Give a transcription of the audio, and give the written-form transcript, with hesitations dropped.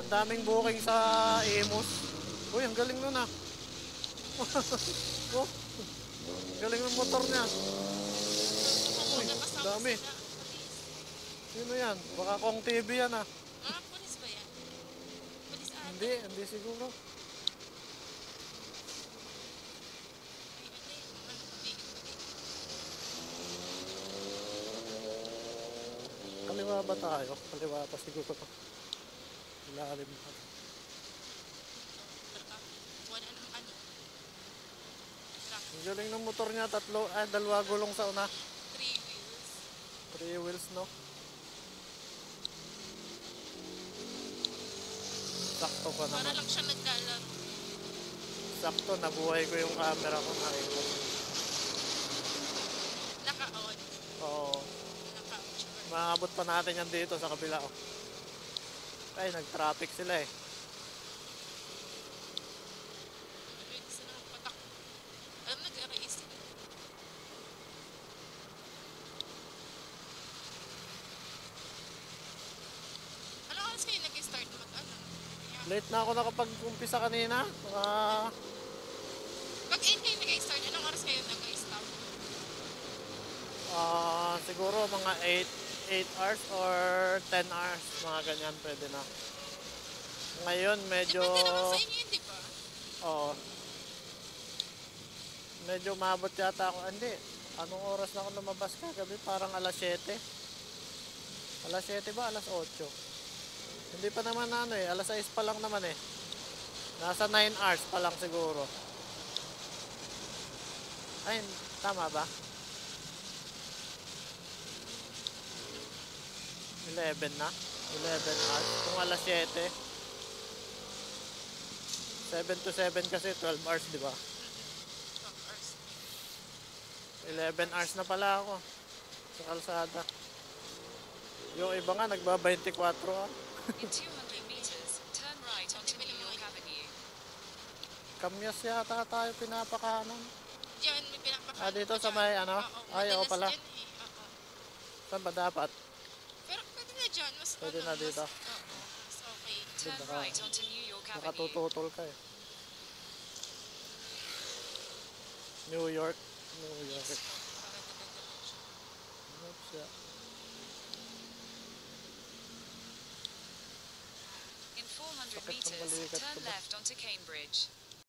daming booking sa Imus. Uy, ang galing nun ah. Oh, galing ng motor niya. Uy, dami. Sino yan? Baka Kong TV yan ah. Ah, pulis ba yan? Pulis ata. Hindi siguro. Kaliwa ba tayo? Kaliwa pa siguro. Ilalim pa. Wala namang ano. Ang galing ng motor niya. Dalawa gulong sa una. 3 wheels. 3 wheels, no? Sakto pa Para naman. lang siya nagkalat. Sakto, nabuhay ko yung camera ko na ito. Naka-on. Oo. Naka-on siya. Maabot pa natin yan dito sa kabila. Oh. Ay, nag-traffic sila eh. Pwede sila patak. Alam, nag-erase. Ano oras kayo nag-start mag-ano? Late na ako nakapag-umpisa kanina. Pag 8 kayo nag-start, anong oras kayo nag-stop? Siguro mga 8 hours or 10 hours. Mga ganyan pwede na. Ngayon medyo... Depende naman sa inyo yun, di ba? Oo. Medyo maabot yata ako. Hindi. Anong oras na ako lumabas kagabi? Parang alas 7. Alas 7 ba? Alas 8. Hindi pa naman ano eh. Alas 6 pa lang naman eh. Nasa 9 hours pa lang siguro. Ay, tama ba? 11 na? 11 hours. Kung alas 7. 7 to 7 kasi 12 hours, di ba? 12 hours. 11 hours na pala ako sa kalsada. Yung iba nga nagba 24 ah. In 200 meters, turn right onto New York Avenue. Kamyas yata tayo pinapakanan. Diyan, may pinapakanan. Dito sa may ano? Ay, oo pala. Saan ba dapat? Pero pwede na dyan. Mas, Pwede na dito. Mas okay. Turn right onto New York Avenue. Nakatututol ka eh. New York. Oops, yeah. In 400 Sakit ng meters, balikat ko turn ba? left onto Cambridge.